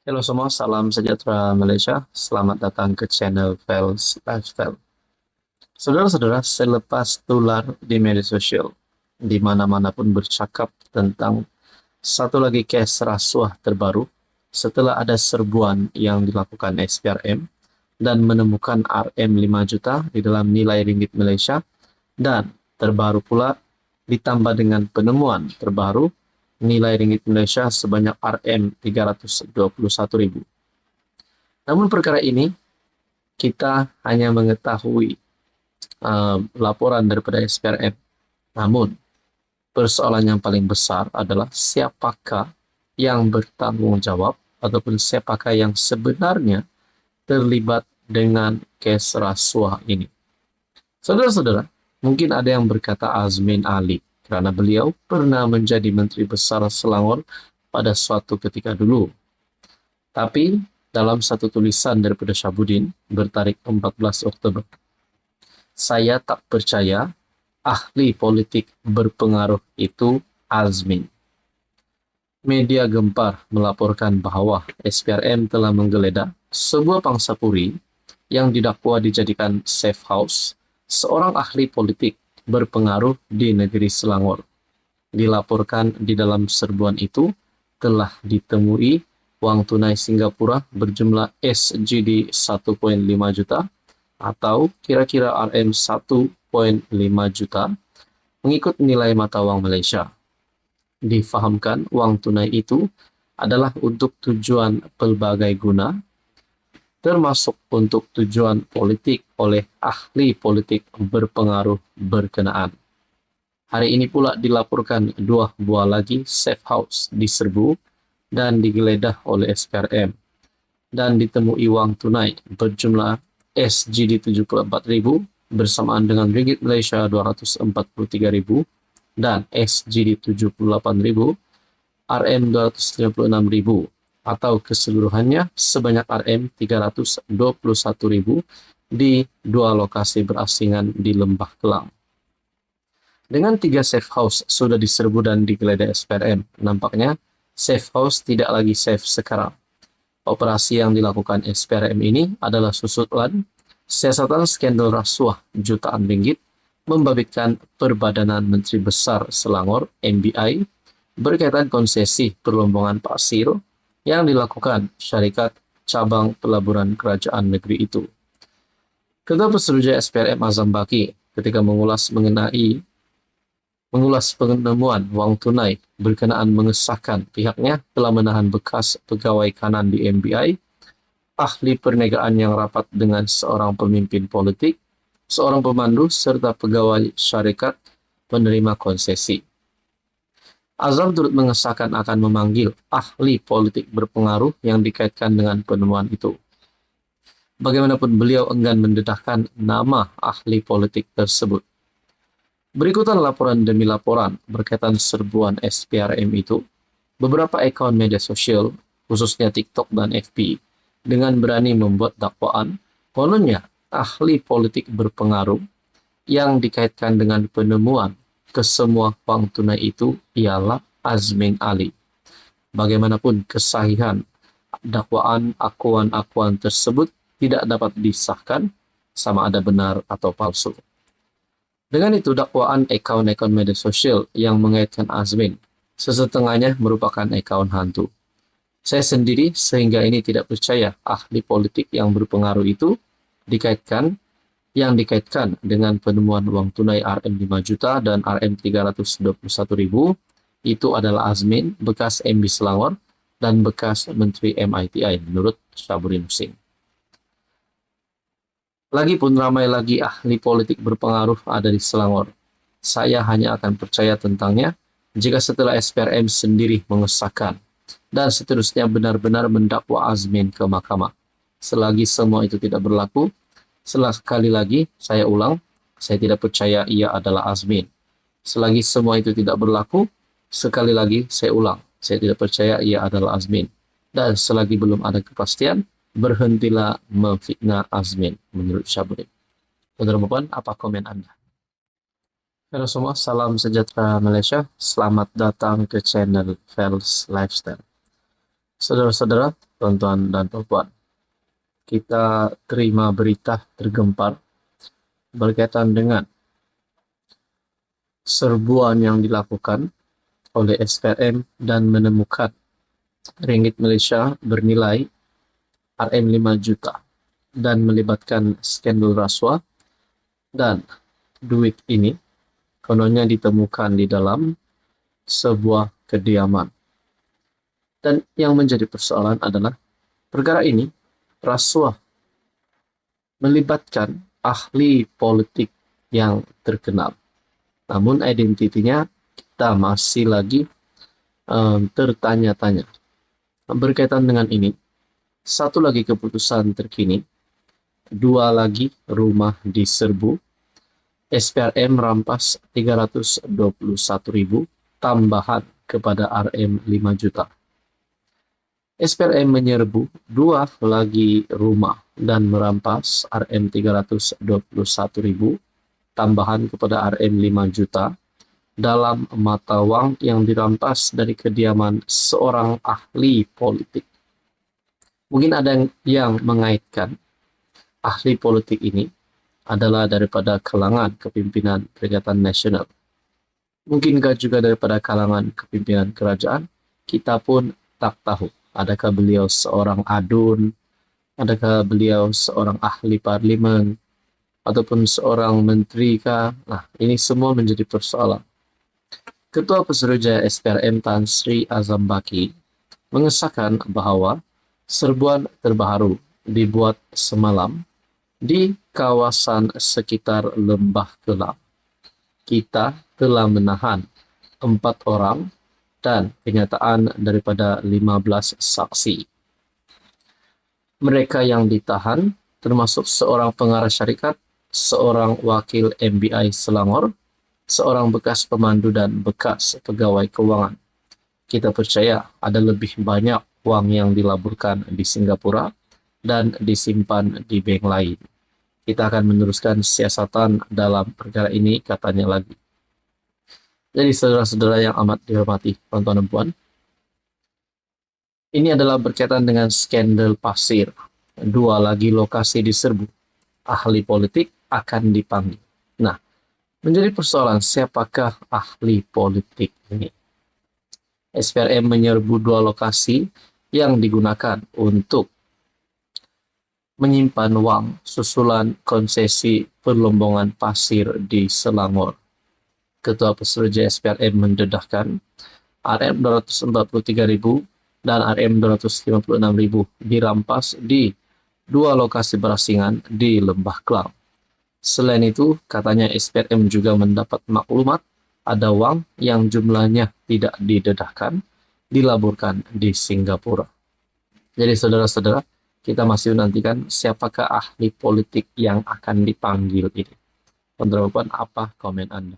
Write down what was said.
Halo semua, salam sejahtera Malaysia. Selamat datang ke channel Fels Lifestyle. Saudara-saudara, selepas tular di media sosial, di mana-mana pun bercakap tentang satu lagi kes rasuah terbaru setelah ada serbuan yang dilakukan SPRM dan menemukan RM 5 juta di dalam nilai ringgit Malaysia dan terbaru pula ditambah dengan penemuan terbaru nilai ringgit Malaysia sebanyak RM 321.000. Namun perkara ini kita hanya mengetahui laporan daripada SPRM. Namun persoalan yang paling besar adalah siapakah yang bertanggung jawab ataupun siapakah yang sebenarnya terlibat dengan kes rasuah ini. Saudara-saudara, mungkin ada yang berkata Azmin Ali kerana beliau pernah menjadi Menteri Besar Selangor pada suatu ketika dulu. Tapi dalam satu tulisan daripada Syabudin bertarikh 14 Oktober, saya tak percaya ahli politik berpengaruh itu Azmin. Media gempar melaporkan bahawa SPRM telah menggeledah sebuah pangsapuri yang didakwa dijadikan safe house seorang ahli politik berpengaruh di negeri Selangor. Dilaporkan di dalam serbuan itu telah ditemui wang tunai Singapura berjumlah SGD 1.5 juta atau kira-kira RM 1.5 juta mengikut nilai mata wang Malaysia. Difahamkan wang tunai itu adalah untuk tujuan pelbagai guna, termasuk untuk tujuan politik oleh ahli politik berpengaruh berkenaan. Hari ini pula dilaporkan dua buah lagi safe house diserbu dan digeledah oleh SPRM dan ditemui wang tunai berjumlah SGD 74.000 bersamaan dengan ringgit Malaysia 243.000 dan SGD 78.000 RM 256.000 atau keseluruhannya sebanyak RM 321.000 di dua lokasi berasingan di Lembah Kelang. Dengan 3 safe house sudah diserbu dan digeledah SPRM, nampaknya safe house tidak lagi safe sekarang. Operasi yang dilakukan SPRM ini adalah susulan siasatan skandal rasuah jutaan ringgit membabitkan Perbadanan Menteri Besar Selangor (MBI) berkaitan konsesi perlombongan pasir yang dilakukan syarikat cabang pelaburan kerajaan negeri itu. Ketua Pesuruhjaya SPRM Azam Baki ketika mengulas penemuan wang tunai berkenaan mengesahkan pihaknya telah menahan bekas pegawai kanan di MBI, ahli perniagaan yang rapat dengan seorang pemimpin politik, seorang pemandu serta pegawai syarikat menerima konsesi. Azam turut mengesahkan akan memanggil ahli politik berpengaruh yang dikaitkan dengan penemuan itu. Bagaimanapun beliau enggan mendedahkan nama ahli politik tersebut. Berikutan laporan demi laporan berkaitan serbuan SPRM itu. Beberapa akaun media sosial, khususnya TikTok dan FB, dengan berani membuat dakwaan, kononnya ahli politik berpengaruh yang dikaitkan dengan penemuan kesemua wang tunai itu ialah Azmin Ali. Bagaimanapun kesahihan dakwaan akuan-akuan tersebut tidak dapat disahkan sama ada benar atau palsu. Dengan itu, dakwaan akaun-akaun media sosial yang mengaitkan Azmin sesetengahnya merupakan akaun hantu. Saya sendiri sehingga ini tidak percaya ahli politik yang berpengaruh itu yang dikaitkan dengan penemuan uang tunai RM 5 juta dan RM 321.000 itu adalah Azmin, bekas MB Selangor dan bekas Menteri MITI menurut Syabudin Husin. Lagipun ramai lagi ahli politik berpengaruh ada di Selangor. Saya hanya akan percaya tentangnya jika setelah SPRM sendiri mengesahkan dan seterusnya benar-benar mendakwa Azmin ke mahkamah. Selagi semua itu tidak berlaku, sekali lagi saya ulang, saya tidak percaya ia adalah Azmin. Selagi semua itu tidak berlaku, sekali lagi saya ulang, saya tidak percaya ia adalah Azmin. Dan selagi belum ada kepastian, berhentilah memfitnah Azmin, menurut Syabudin. Saudara-saudara, apa komen Anda? Halo semua, salam sejahtera Malaysia. Selamat datang ke channel Fels Lifestyle. Saudara-saudara, tuan-tuan dan puan, kita terima berita tergempar berkaitan dengan serbuan yang dilakukan oleh SPRM dan menemukan ringgit Malaysia bernilai RM5 juta dan melibatkan skandal rasuah, dan duit ini kononnya ditemukan di dalam sebuah kediaman. Dan yang menjadi persoalan adalah perkara ini rasuah melibatkan ahli politik yang terkenal. Namun identitinya kita masih lagi tertanya-tanya. Berkaitan dengan ini, satu lagi keputusan terkini, 2 lagi rumah diserbu, SPRM rampas 321.000 tambahan kepada RM5 juta. SPRM menyerbu 2 lagi rumah dan merampas RM321.000 tambahan kepada RM5 juta dalam mata wang yang dirampas dari kediaman seorang ahli politik. Mungkin ada yang mengaitkan ahli politik ini adalah daripada kalangan kepimpinan Perikatan Nasional. Mungkinkah juga daripada kalangan kepimpinan kerajaan? Kita pun tak tahu. Adakah beliau seorang adun? Adakah beliau seorang ahli parlimen? Ataupun seorang menteri kah? Nah, ini semua menjadi persoalan. Ketua Pesuruhjaya SPRM Tan Sri Azam Baki mengesahkan bahwa serbuan terbaru dibuat semalam di kawasan sekitar Lembah Kelang. Kita telah menahan 4 orang dan kenyataan daripada 15 saksi. Mereka yang ditahan termasuk seorang pengarah syarikat, seorang wakil MBI Selangor, seorang bekas pemandu dan bekas pegawai keuangan. Kita percaya ada lebih banyak wang yang dilaburkan di Singapura dan disimpan di bank lain. Kita akan meneruskan siasatan dalam perkara ini, katanya lagi. Jadi saudara-saudara yang amat dihormati, tuan-tuan dan puan, ini adalah berkaitan dengan skandal pasir. 2 lagi lokasi diserbu. Ahli politik akan dipanggil. Nah, menjadi persoalan siapakah ahli politik ini? SPRM menyerbu 2 lokasi yang digunakan untuk menyimpan wang susulan konsesi perlombongan pasir di Selangor. Ketua Pesuruhjaya SPRM mendedahkan RM243.000 dan RM256.000 dirampas di 2 lokasi berasingan di Lembah Kelang. Selain itu, katanya SPRM juga mendapat maklumat ada wang yang jumlahnya tidak didedahkan dilaburkan di Singapura. Jadi saudara-saudara, kita masih menantikan siapakah ahli politik yang akan dipanggil ini. Teman-teman, apa komen Anda?